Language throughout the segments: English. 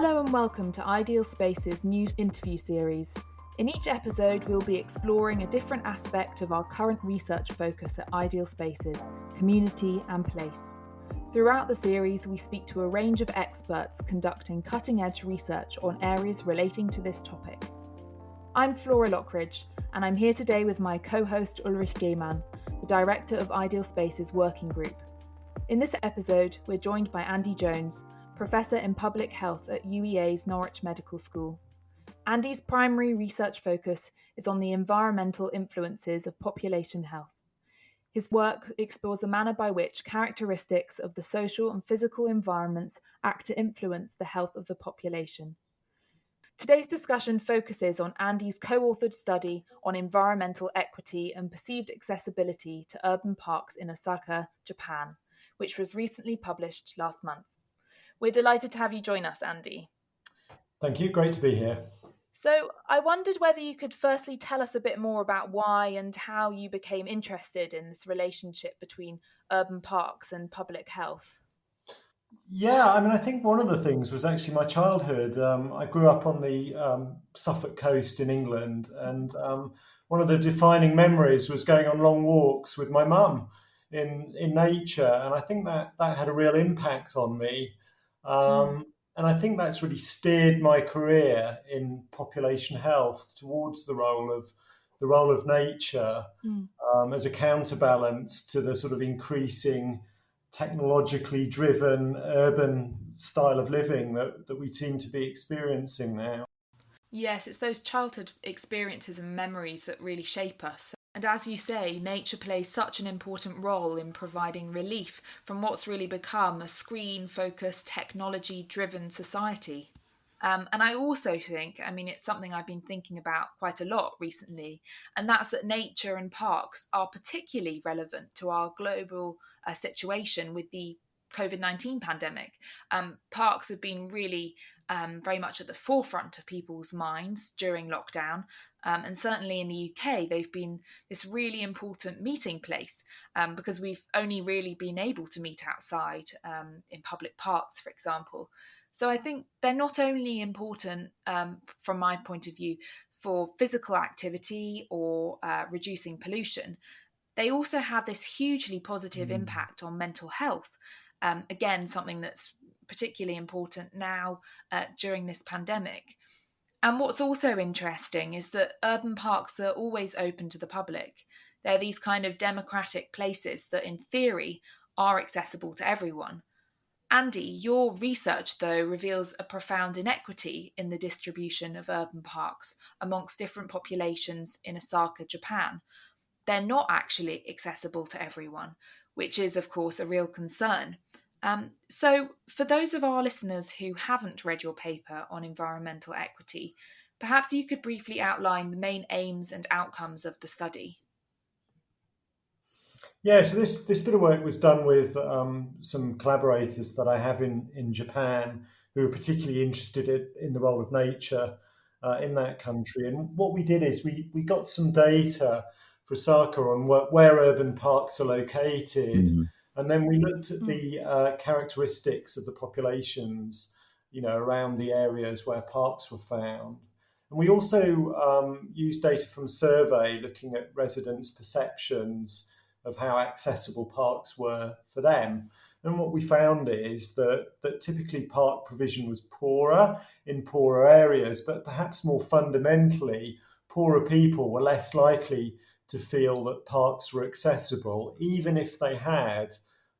Hello and welcome to Ideal Space's new interview series. In each episode, we'll be exploring a different aspect of our current research focus at Ideal Spaces, community and place. Throughout the series, we speak to a range of experts conducting cutting-edge research on areas relating to this topic. I'm Flora Loughridge, and I'm here today with my co-host Ulrich Gehmann, the director of Ideal Spaces Working Group. In this episode, we're joined by Andy Jones, Professor in Public Health at UEA's Norwich Medical School. Andy's primary research focus is on the environmental influences of population health. His work explores the manner by which characteristics of the social and physical environments act to influence the health of the population. Today's discussion focuses on Andy's co-authored study on environmental equity and perceived accessibility to urban parks in Osaka, Japan, which was recently published last month. We're delighted to have you join us, Andy. Thank you. Great to be here. So I wondered whether you could firstly tell us a bit more about why and how you became interested in this relationship between urban parks and public health. Yeah, I think one of the things was actually my childhood. I grew up on the Suffolk coast in England, and one of the defining memories was going on long walks with my mum in nature, and I think that had a real impact on me. And I think that's really steered my career in population health towards the role of nature as a counterbalance to the sort of increasing technologically driven urban style of living that we seem to be experiencing now. Yes, it's those childhood experiences and memories that really shape us. And as you say, nature plays such an important role in providing relief from what's really become a screen-focused, technology-driven society. And I also think, it's something I've been thinking about quite a lot recently, and that's that nature and parks are particularly relevant to our global situation with the COVID-19 pandemic. Parks have been really very much at the forefront of people's minds during lockdown. And certainly in the UK, they've been this really important meeting place because we've only really been able to meet outside in public parks, for example. So I think they're not only important, from my point of view, for physical activity or reducing pollution, they also have this hugely positive impact on mental health. Again, something that's particularly important now during this pandemic. And what's also interesting is that urban parks are always open to the public. They're these kind of democratic places that, in theory, are accessible to everyone. Andy, your research, though, reveals a profound inequity in the distribution of urban parks amongst different populations in Osaka, Japan. They're not actually accessible to everyone, which is, of course, a real concern. So, for those of our listeners who haven't read your paper on environmental equity, perhaps you could briefly outline the main aims and outcomes of the study. Yeah, so this bit of work was done with some collaborators that I have in Japan who are particularly interested in the role of nature in that country. And what we did is we got some data for Osaka on where urban parks are located. And then we looked at the characteristics of the populations, around the areas where parks were found. And we also used data from survey looking at residents' perceptions of how accessible parks were for them. And what we found is that typically park provision was poorer in poorer areas, but perhaps more fundamentally, poorer people were less likely to feel that parks were accessible, even if they had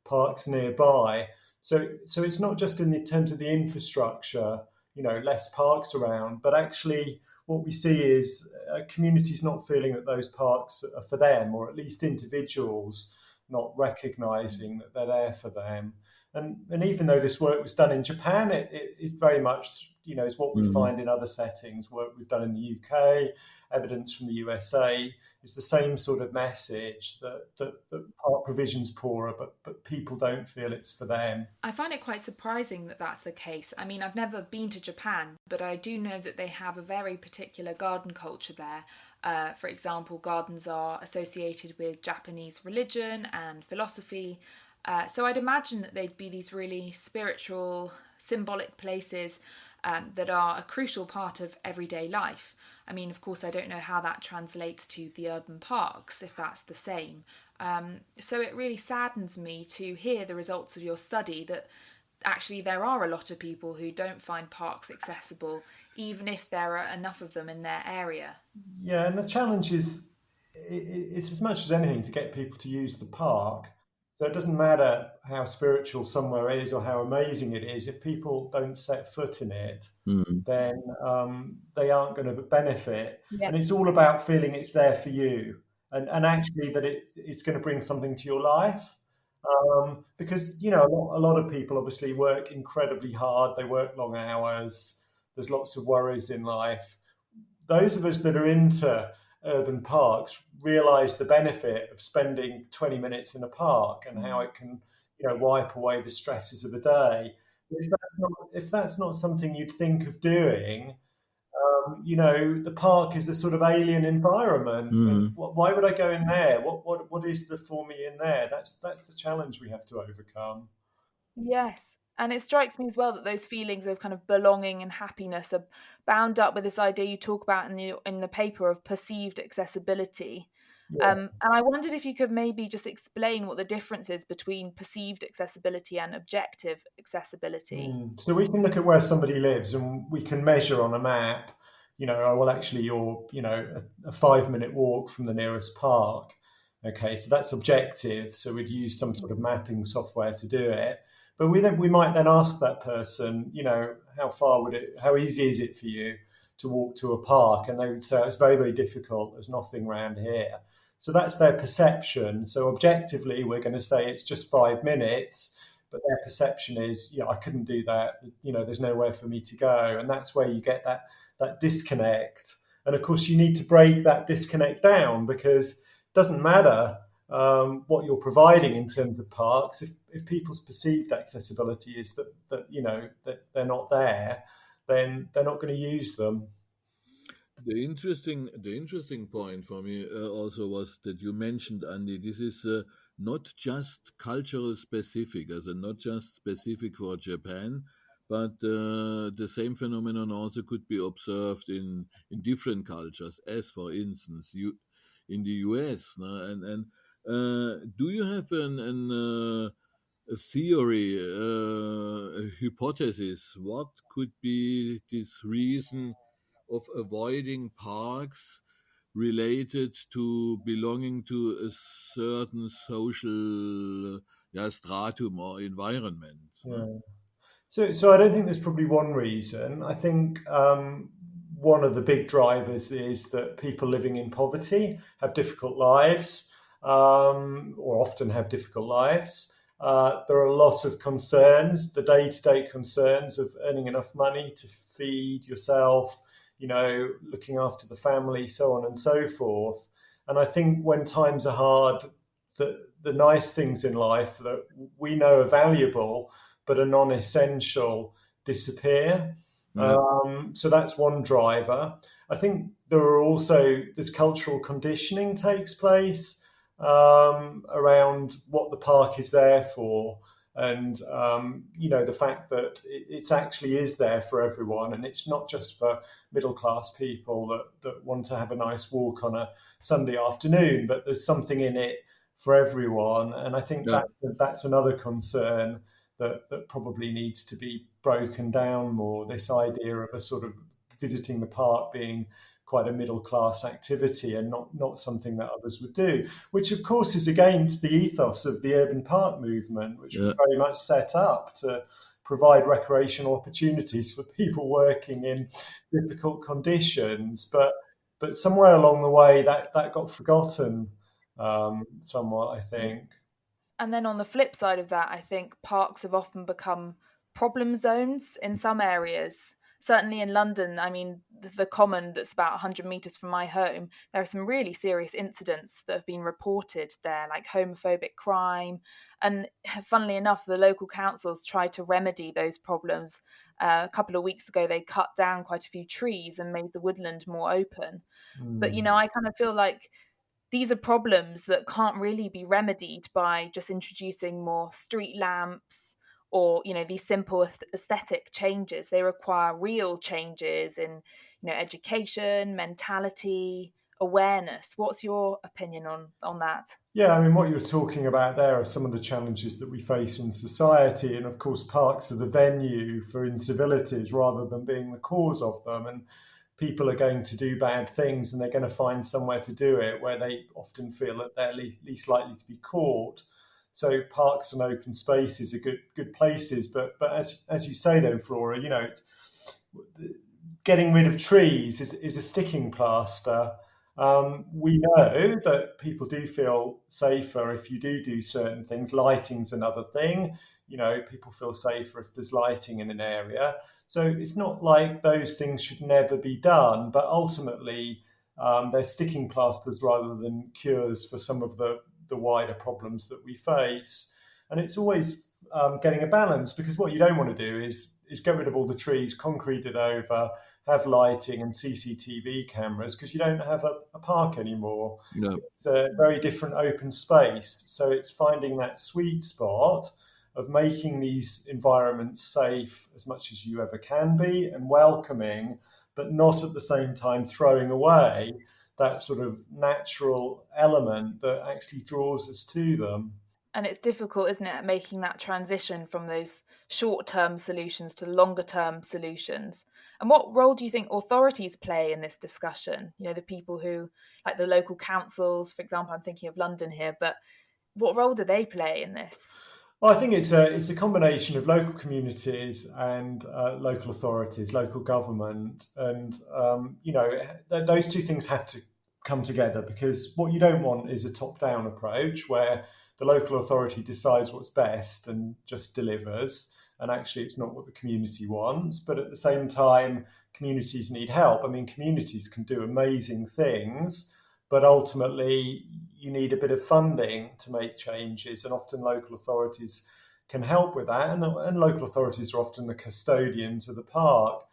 parks nearby. So it's not just in terms of the infrastructure, less parks around, but actually what we see is communities not feeling that those parks are for them, or at least individuals not recognising that they're there for them. And even though this work was done in Japan, it very much, is what we find in other settings. Work we've done in the UK, evidence from the USA, is the same sort of message that park provision's poorer, but people don't feel it's for them. I find it quite surprising that that's the case. I've never been to Japan, but I do know that they have a very particular garden culture there. For example, gardens are associated with Japanese religion and philosophy. So I'd imagine that they'd be these really spiritual, symbolic places that are a crucial part of everyday life. I mean, of course, I don't know how that translates to the urban parks, if that's the same. So it really saddens me to hear the results of your study that actually there are a lot of people who don't find parks accessible, even if there are enough of them in their area. Yeah, and the challenge is it's as much as anything to get people to use the park. So it doesn't matter how spiritual somewhere is or how amazing it is. If people don't set foot in it, Mm. then they aren't going to benefit. Yeah. And it's all about feeling it's there for you, and actually that it's going to bring something to your life. Because a lot of people obviously work incredibly hard. They work long hours. There's lots of worries in life. Those of us that are into urban parks realize the benefit of spending 20 minutes in a park and how it can wipe away the stresses of a day. If that's not something you'd think of doing, the park is a sort of alien environment, and Mm. why would I go in there? What is there for me in there? That's the challenge we have to overcome. Yes. And it strikes me as well that those feelings of kind of belonging and happiness are bound up with this idea you talk about in the paper of perceived accessibility. Yeah. And I wondered if you could maybe just explain what the difference is between perceived accessibility and objective accessibility. So we can look at where somebody lives and we can measure on a map, oh, well, actually, you're, a 5-minute walk from the nearest park. Okay, so that's objective. So we'd use some sort of mapping software to do it. But we might then ask that person, how easy is it for you to walk to a park? And they would say, it's very, very difficult. There's nothing around here. So that's their perception. So objectively, we're going to say it's just 5 minutes, but their perception is, I couldn't do that. There's nowhere for me to go, and that's where you get that disconnect. And of course, you need to break that disconnect down, because it doesn't matter what you're providing in terms of parks. If people's perceived accessibility is that they're not there, then they're not going to use them. The interesting point for me also was that you mentioned, Andy, this is not just cultural specific, as in not just specific for Japan, but the same phenomenon also could be observed in different cultures, as for instance, in the US. No? And do you have a theory, a hypothesis? What could be this reason of avoiding parks related to belonging to a certain social stratum or environment? No? Yeah. So I don't think there's probably one reason. I think one of the big drivers is that people living in poverty have difficult lives, or often have difficult lives. There are a lot of concerns, the day-to-day concerns of earning enough money to feed yourself, looking after the family, so on and so forth. And I think when times are hard, the nice things in life that we know are valuable but are non-essential disappear. Yeah. So that's one driver. I think there's cultural conditioning takes place around what the park is there for, and the fact that it actually is there for everyone, and it's not just for middle class people that want to have a nice walk on a Sunday afternoon, but there's something in it for everyone. And I think Yeah. that's another concern that probably needs to be broken down more. This idea of a sort of visiting the park being quite a middle class activity and not something that others would do, which of course is against the ethos of the urban park movement, which was Yeah. very much set up to provide recreational opportunities for people working in difficult conditions. But somewhere along the way that got forgotten somewhat, I think. And then on the flip side of that, I think parks have often become problem zones in some areas. Certainly in London, I mean, the Common, that's about 100 metres from my home, there are some really serious incidents that have been reported there, like homophobic crime. And funnily enough, the local councils tried to remedy those problems. A couple of weeks ago, they cut down quite a few trees and made the woodland more open. But, Mm. I kind of feel like these are problems that can't really be remedied by just introducing more street lamps or these simple aesthetic changes. They require real changes in education, mentality, awareness. What's your opinion on that? Yeah, I mean, what you're talking about there are some of the challenges that we face in society. And of course, parks are the venue for incivilities rather than being the cause of them. And people are going to do bad things and they're going to find somewhere to do it where they often feel that they're least likely to be caught. So parks and open spaces are good places. But as you say, then, Flora, getting rid of trees is a sticking plaster. We know that people do feel safer if you do certain things. Lighting's another thing. People feel safer if there's lighting in an area. So it's not like those things should never be done, but ultimately they're sticking plasters rather than cures for some of the wider problems that we face. And it's always getting a balance, because what you don't want to do is get rid of all the trees, concrete it over, have lighting and CCTV cameras, because you don't have a park anymore. No. It's a very different open space. So it's finding that sweet spot of making these environments safe as much as you ever can be and welcoming, but not at the same time throwing away that sort of natural element that actually draws us to them. And it's difficult, isn't it, making that transition from those short-term solutions to longer-term solutions. And what role do you think authorities play in this discussion? The people who, like the local councils, for example, I'm thinking of London here, but what role do they play in this? Well, I think it's a combination of local communities and local authorities, local government, and those two things have to come together, because what you don't want is a top-down approach where the local authority decides what's best and just delivers, and actually it's not what the community wants. But at the same time, communities need help. I mean, communities can do amazing things, but ultimately you need a bit of funding to make changes, and often local authorities can help with that. And local authorities are often the custodians of the park.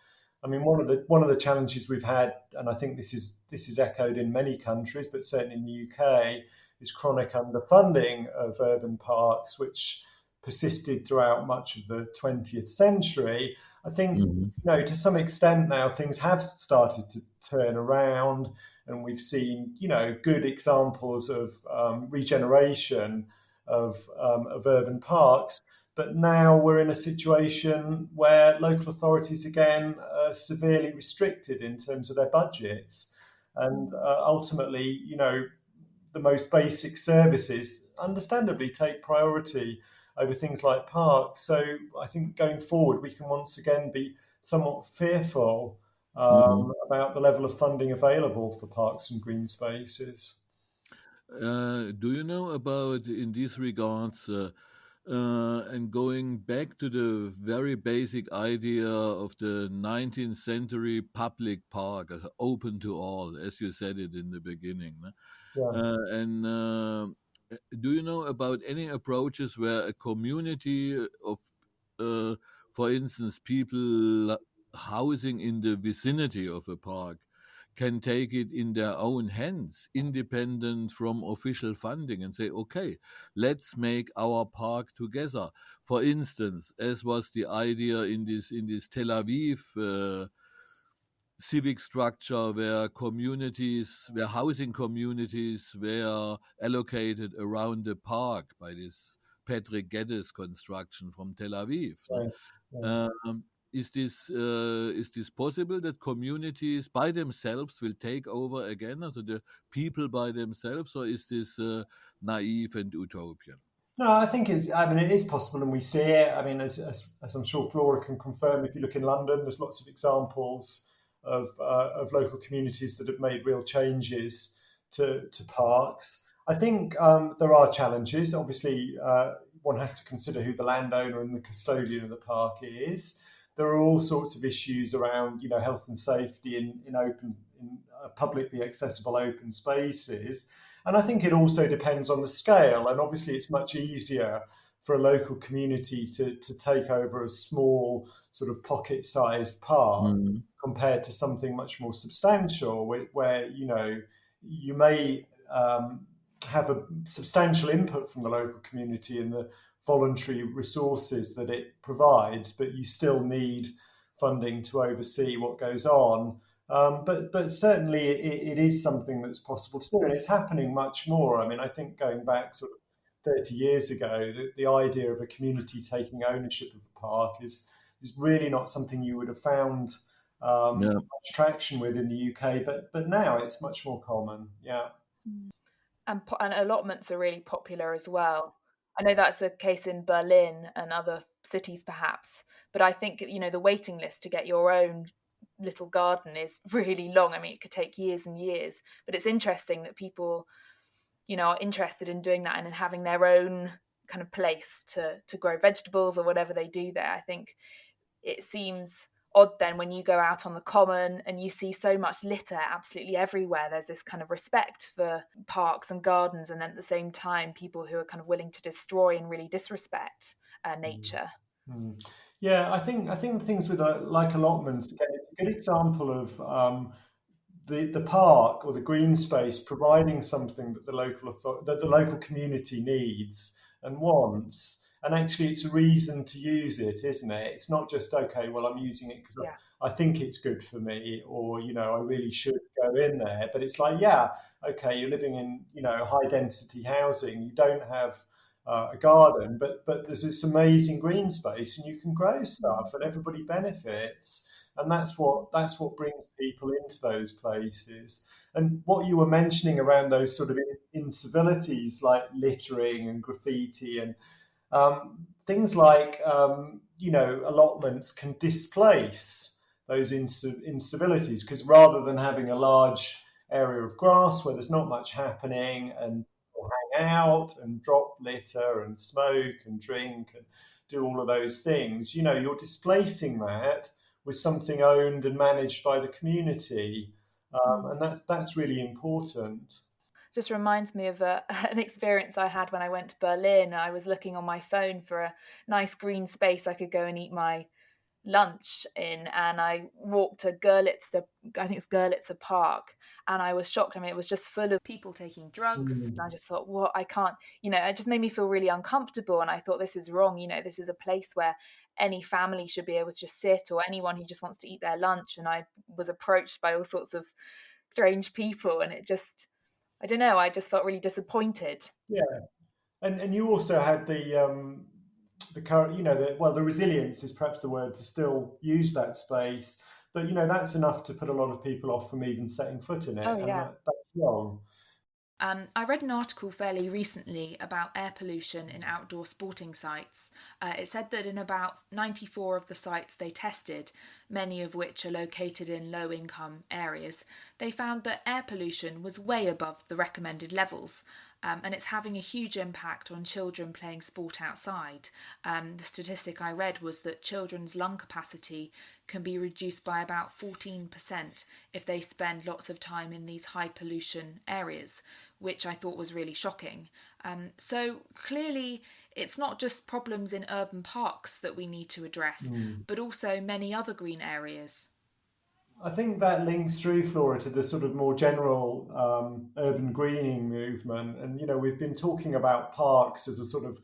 I mean, one of the challenges we've had, and I think this is echoed in many countries, but certainly in the UK, is chronic underfunding of urban parks, which persisted throughout much of the 20th century. I think, to some extent now things have started to turn around, and we've seen, good examples of regeneration of urban parks. But now we're in a situation where local authorities again are severely restricted in terms of their budgets, and ultimately, the most basic services understandably take priority over things like parks. So I think going forward, we can once again be somewhat fearful about the level of funding available for parks and green spaces. Do you know about, in these regards, and going back to the very basic idea of the 19th century public park, open to all, as you said it in the beginning? Yeah. And do you know about any approaches where a community of, for instance, people housing in the vicinity of a park can take it in their own hands, independent from official funding, and say, okay, let's make our park together. For instance, as was the idea in this Tel Aviv civic structure, where housing communities were allocated around the park by this Patrick Geddes construction from Tel Aviv. Right. Yeah. Is this possible that communities by themselves will take over again, also the people by themselves, or is this naive and utopian? No, I think it is possible, and we see it. I mean, as I'm sure Flora can confirm, if you look in London, there's lots of examples of local communities that have made real changes to parks. I think there are challenges. Obviously, one has to consider who the landowner and the custodian of the park is. There are all sorts of issues around, health and safety in publicly accessible open spaces. And I think it also depends on the scale. And obviously, it's much easier for a local community to take over a small, sort of pocket-sized park compared to something much more substantial, where you may have a substantial input from the local community in the voluntary resources that it provides, but you still need funding to oversee what goes on. But certainly it is something that's possible to do, and it's happening much more. I mean, I think going back sort of 30 years ago, the idea of a community taking ownership of a park is really not something you would have found Yeah. much traction with in the UK, but now it's much more common. Yeah. And allotments are really popular as well. I know that's a case in Berlin and other cities perhaps, but I think the waiting list to get your own little garden is really long. I mean, it could take years and years, but it's interesting that people are interested in doing that and in having their own kind of place to grow vegetables or whatever they do there. I think it seems odd then when you go out on the common and you see so much litter absolutely everywhere. There's this kind of respect for parks and gardens, and then at the same time people who are kind of willing to destroy and really disrespect nature. Mm. Yeah, I think things with like allotments again, it's a good example of the park or the green space providing something that that the local community needs and wants, and actually it's a reason to use it, isn't it? It's not just okay, well, I'm using it because Yeah. I think it's good for me, or I really should go in there. But it's like, yeah, okay, you're living in high density housing, you don't have a garden, but there's this amazing green space, and you can grow stuff, and everybody benefits, and that's what brings people into those places. And what you were mentioning around those sort of incivilities like littering and graffiti and things like allotments can displace those instabilities, because rather than having a large area of grass where there's not much happening and people hang out and drop litter and smoke and drink and do all of those things, you're displacing that with something owned and managed by the community, and that's really important. Just reminds me of an experience I had when I went to Berlin. I was looking on my phone for a nice green space I could go and eat my lunch in, and I walked to I think it's Görlitzer Park, and I was shocked. I mean, it was just full of people taking drugs, and I Mm. just thought, what, I can't, it just made me feel really uncomfortable, and I thought, this is wrong. This is a place where any family should be able to just sit, or anyone who just wants to eat their lunch. And I was approached by all sorts of strange people, and it just, I don't know, I just felt really disappointed. Yeah, and you also had the current, the resilience is perhaps the word to still use that space, but that's enough to put a lot of people off from even setting foot in Oh it, and yeah. that's wrong. I read an article fairly recently about air pollution in outdoor sporting sites. It said that in about 94 of the sites they tested, many of which are located in low income areas, they found that air pollution was way above the recommended levels. And it's having a huge impact on children playing sport outside. The statistic I read was that children's lung capacity can be reduced by about 14% if they spend lots of time in these high pollution areas, which I thought was really shocking. So clearly, it's not just problems in urban parks that we need to address, Mm. but also many other green areas. I think that links through, Flora, to the sort of more general urban greening movement. And, we've been talking about parks as a sort of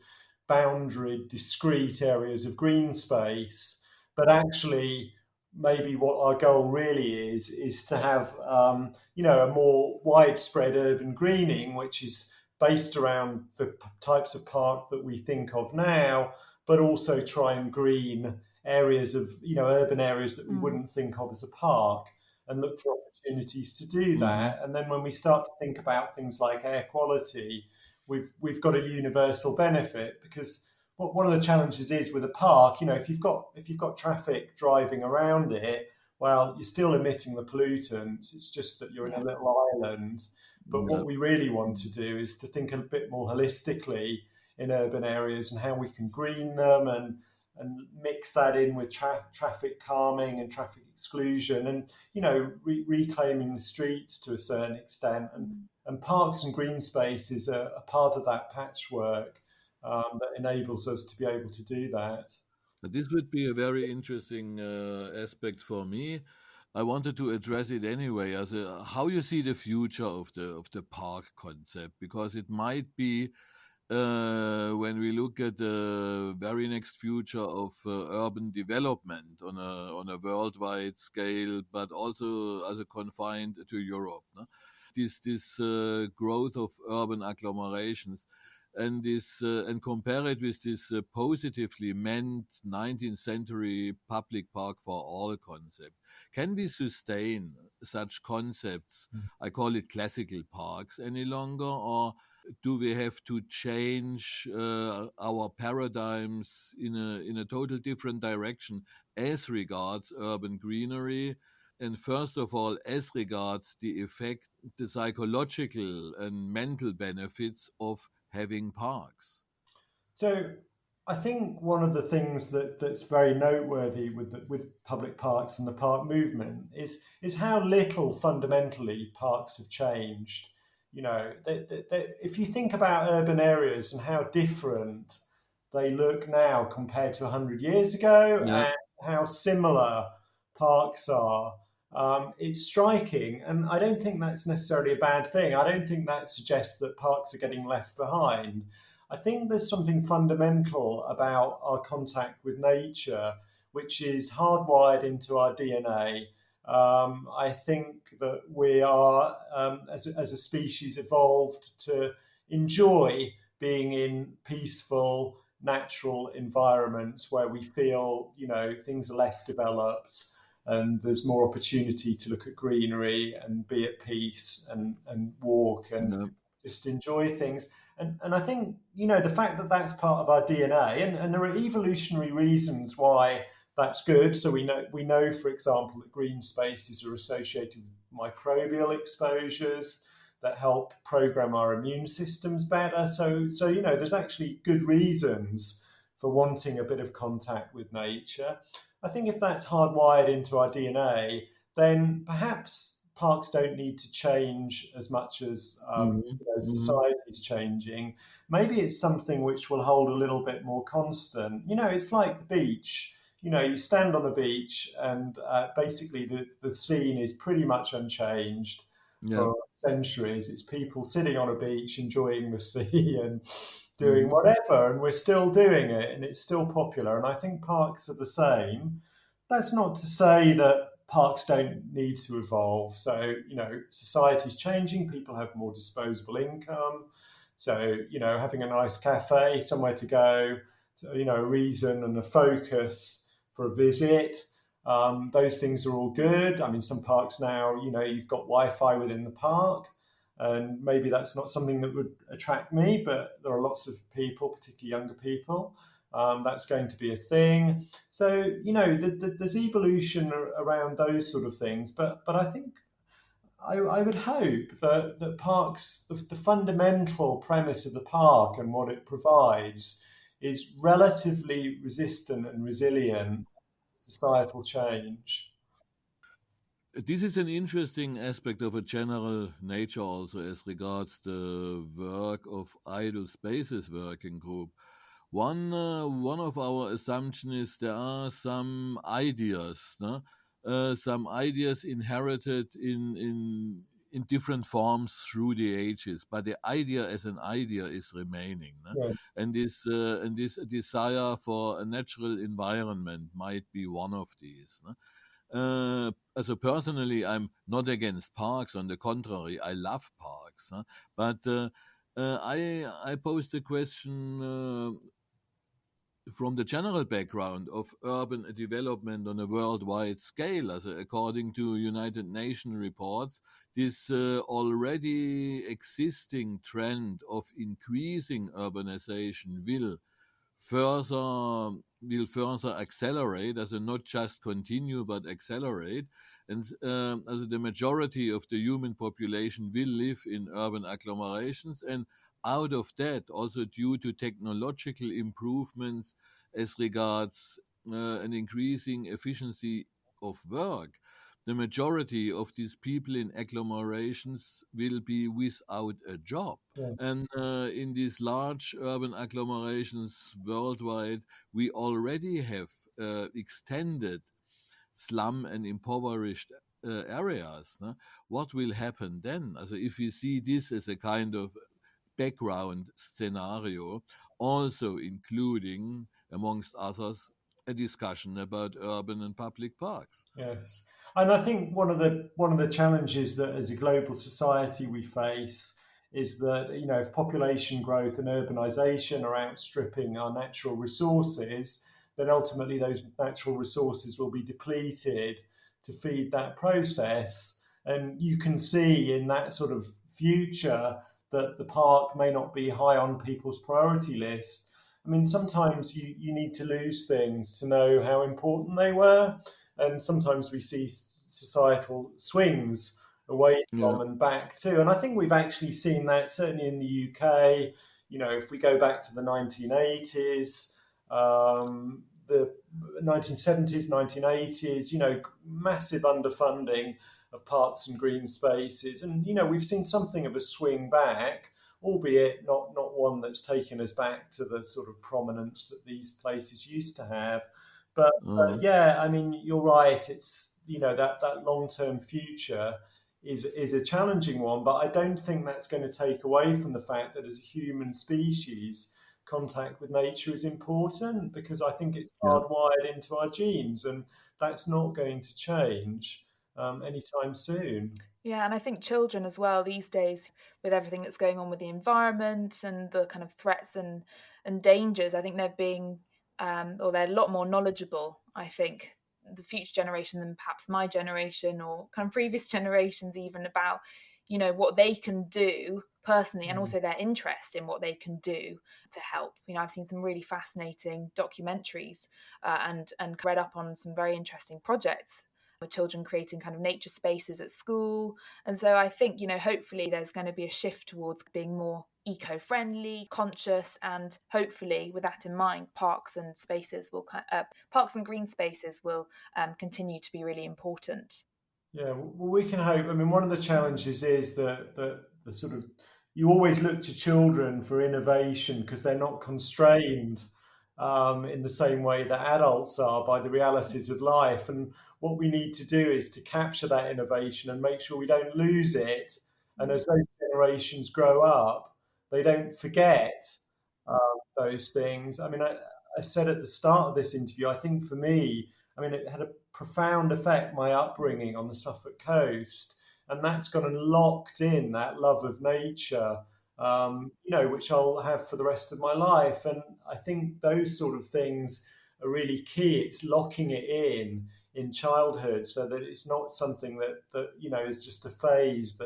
boundary, discrete areas of green space. But actually, maybe what our goal really is to have, a more widespread urban greening, which is based around the types of park that we think of now, but also try and green areas of urban areas that we Mm. wouldn't think of as a park, and look for opportunities to do Hmm. that. And then when we start to think about things like air quality, we've got a universal benefit, because one of the challenges is with a park, if you've got traffic driving around it, well, you're still emitting the pollutants. It's just that you're in Yeah. a little island. But Yeah. what we really want to do is to think a bit more holistically in urban areas and how we can green them, and mix that in with traffic calming and traffic exclusion, and reclaiming the streets to a certain extent, and parks and green space is a part of that patchwork, that enables us to be able to do that. This would be a very interesting aspect for me. I wanted to address it anyway, as how you see the future of the park concept, because it might be when we look at the very next future of urban development on a worldwide scale, but also as a confined to Europe. No? This growth of urban agglomerations, and compare it with this positively meant 19th century public park for all concept. Can we sustain such concepts? I call it classical parks any longer, or do we have to change our paradigms in a total different direction as regards urban greenery? And first of all, as regards the effect, the psychological and mental benefits of having parks. So I think one of the things that's very noteworthy with public parks and the park movement is how little fundamentally parks have changed. You know, if you think about urban areas and how different they look now compared to 100 years ago, Yeah. and how similar parks are, it's striking. And I don't think that's necessarily a bad thing. I don't think that suggests that parks are getting left behind. I think there's something fundamental about our contact with nature, which is hardwired into our DNA. I think that we are, as a species, evolved to enjoy being in peaceful, natural environments where we feel, things are less developed and there's more opportunity to look at greenery and be at peace and walk and Yeah. just enjoy things. And I think, the fact that that's part of our DNA, and there are evolutionary reasons why that's good. So we know, for example, that green spaces are associated with microbial exposures that help program our immune systems better. So there's actually good reasons for wanting a bit of contact with nature. I think if that's hardwired into our DNA, then perhaps parks don't need to change as much as Mhm. Mhm. society's changing. Maybe it's something which will hold a little bit more constant. It's like the beach. You stand on the beach and basically the scene is pretty much unchanged Yeah. for centuries. It's people sitting on a beach enjoying the sea and doing Mhm. whatever, and we're still doing it, and it's still popular. And I think parks are the same. That's not to say that parks don't need to evolve. So, society's changing, people have more disposable income. So, having a nice cafe, somewhere to go, so, a reason and a focus for a visit. Those things are all good. I mean, some parks now, you've got Wi-Fi within the park, and maybe that's not something that would attract me, but there are lots of people, particularly younger people. That's going to be a thing. So there's evolution around those sort of things, but I think I would hope that parks, the fundamental premise of the park and what it provides, is relatively resistant and resilient to societal change. This is an interesting aspect of a general nature also as regards the work of Idle Spaces Working Group. One of our assumptions is there are some ideas inherited in different forms through the ages, but the idea as an idea is remaining. No? Yeah, And this desire for a natural environment might be one of these. No? Also personally, I'm not against parks. On the contrary, I love parks. Huh? But I posed a question from the general background of urban development on a worldwide scale. As according to United Nations reports, this already existing trend of increasing urbanization further accelerate, as not just continue but accelerate, and as the majority of the human population will live in urban agglomerations, and out of that, also due to technological improvements as regards an increasing efficiency of work, the majority of these people in agglomerations will be without a job. yeah, And in these large urban agglomerations worldwide, we already have extended slum and impoverished areas. No? What will happen then? Also, if we see this as a kind of background scenario, also including, amongst others, a discussion about urban and public parks. Yes, and I think one of the challenges that as a global society we face is that, if population growth and urbanization are outstripping our natural resources, then ultimately those natural resources will be depleted to feed that process. And you can see in that sort of future that the park may not be high on people's priority list. I mean, sometimes you need to lose things to know how important they were. And sometimes we see societal swings away Yeah, from and back to. And I think we've actually seen that certainly in the UK. If we go back to the 1980s, the 1970s, 1980s, massive underfunding of parks and green spaces. And, we've seen something of a swing back, albeit not one that's taken us back to the sort of prominence that these places used to have. But uh, yeah, I mean, you're right. It's, that long term future is a challenging one, but I don't think that's going to take away from the fact that as a human species, contact with nature is important, because I think it's yeah, hardwired into our genes, and that's not going to change anytime soon. Yeah, and I think children as well these days, with everything that's going on with the environment and the kind of threats and dangers, I think they're being or they're a lot more knowledgeable. I think the future generation than perhaps my generation or kind of previous generations, even about what they can do personally, and Mm. also their interest in what they can do to help. I've seen some really fascinating documentaries and read up on some very interesting projects with children creating kind of nature spaces at school. And so I think, hopefully there's going to be a shift towards being more eco-friendly, conscious, and hopefully with that in mind, parks and green spaces will continue to be really important. Yeah, well, we can hope. I mean, one of the challenges is that the sort of you always look to children for innovation because they're not constrained in the same way that adults are by the realities of life. And what we need to do is to capture that innovation and make sure we don't lose it. And as those generations grow up, they don't forget those things. I mean, I said at the start of this interview, I think for me, I mean, it had a profound effect, my upbringing on the Suffolk coast, and that's gone and locked in that love of nature, which I'll have for the rest of my life. And I think those sort of things are really key. It's locking it in childhood, so that it's not something that is just a phase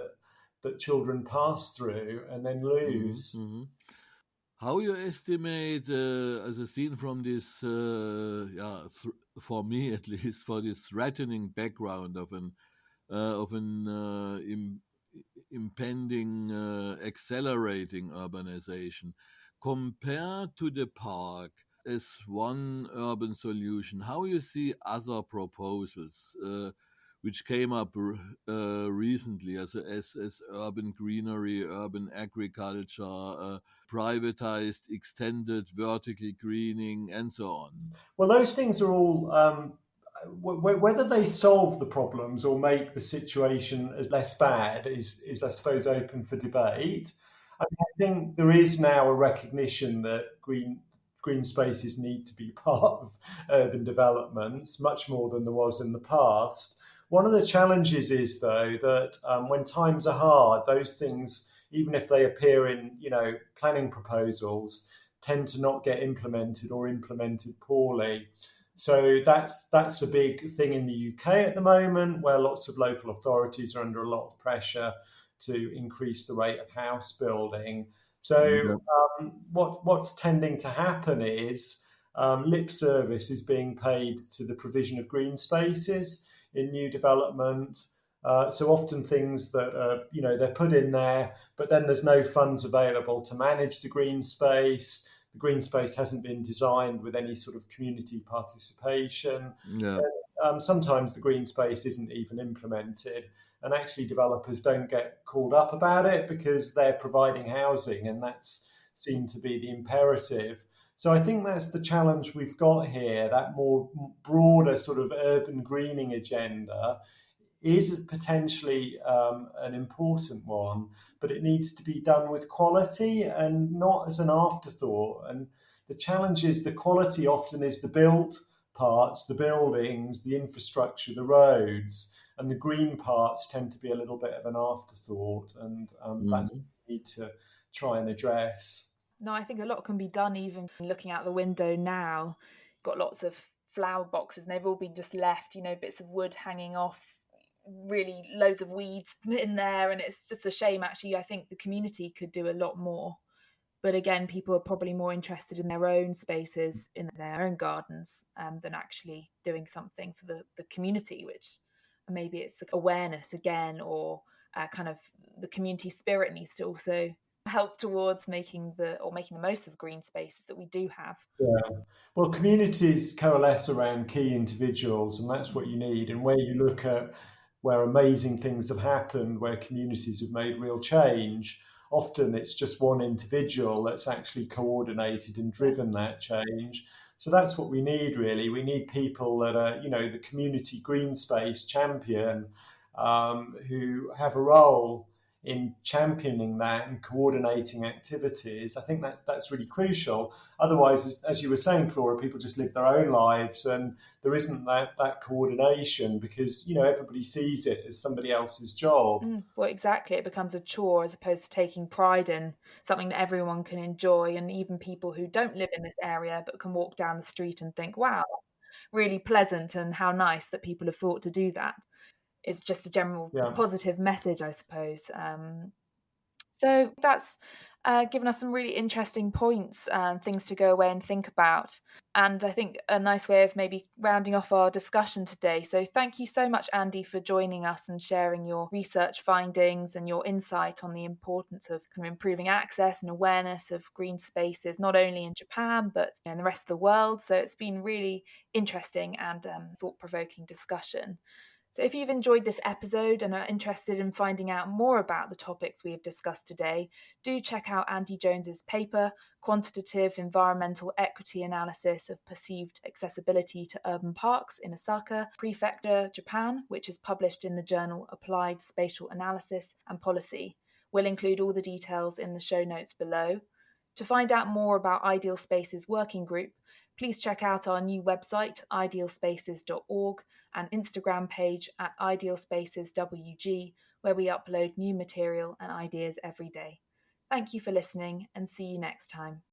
that children pass through and then mhm, lose. mhm. How you estimate, as a seen from this, yeah, for me at least, for this threatening background of an impending, accelerating urbanization, compared to the park as one urban solution, how you see other proposals which came up recently as urban greenery, urban agriculture, privatized, extended vertical greening, and so on. Well, those things are all, whether they solve the problems or make the situation as less bad is I suppose, open for debate. I think there is now a recognition that green spaces need to be part of urban developments, much more than there was in the past. One of the challenges is, though, that when times are hard, those things, even if they appear in planning proposals, tend to not get implemented or implemented poorly. So that's a big thing in the UK at the moment, where lots of local authorities are under a lot of pressure to increase the rate of house building. So Yeah. what's tending to happen is lip service is being paid to the provision of green spaces in new development. So often things that they're put in there, but then there's no funds available to manage the green space. The green space hasn't been designed with any sort of community participation. Yeah. Sometimes the green space isn't even implemented, and actually developers don't get called up about it because they're providing housing, and that's seemed to be the imperative. So I think that's the challenge we've got here, that more broader sort of urban greening agenda is potentially an important one, but it needs to be done with quality and not as an afterthought. And the challenge is the quality often is the built parts, the buildings, the infrastructure, the roads, and the green parts tend to be a little bit of an afterthought. And that's what Mhm. we need to try and address. No, I think a lot can be done even looking out the window now. Got lots of flower boxes and they've all been just left, bits of wood hanging off, really loads of weeds in there. And it's just a shame, actually. I think the community could do a lot more. But again, people are probably more interested in their own spaces, in their own gardens, than actually doing something for the community, which maybe it's awareness again, or kind of the community spirit needs to also help towards making the most of the green spaces that we do have. Yeah. Well, communities coalesce around key individuals, and that's what you need. And where you look at where amazing things have happened, where communities have made real change, often it's just one individual that's actually coordinated and driven that change. So that's what we need, really. We need people that are, the community green space champion, who have a role in championing that and coordinating activities. I think that's really crucial. Otherwise, as you were saying, Flora, people just live their own lives and there isn't that coordination because, everybody sees it as somebody else's job. Well, exactly. It becomes a chore as opposed to taking pride in something that everyone can enjoy. And even people who don't live in this area but can walk down the street and think, wow, really pleasant, and how nice that people have thought to do that. It's just a general Yeah. positive message, I suppose. So that's given us some really interesting points and things to go away and think about. And I think a nice way of maybe rounding off our discussion today. So thank you so much, Andy, for joining us and sharing your research findings and your insight on the importance of kind of improving access and awareness of green spaces, not only in Japan, but in the rest of the world. So it's been really interesting and thought-provoking discussion. So, if you've enjoyed this episode and are interested in finding out more about the topics we have discussed today, do check out Andy Jones's paper, Quantitative Environmental Equity Analysis of Perceived Accessibility to Urban Parks in Osaka Prefecture, Japan, which is published in the journal Applied Spatial Analysis and Policy. We'll include all the details in the show notes below. To find out more about Ideal Spaces Working Group, please check out our new website, idealspaces.org, and Instagram page at idealspaceswg, where we upload new material and ideas every day. Thank you for listening, and see you next time.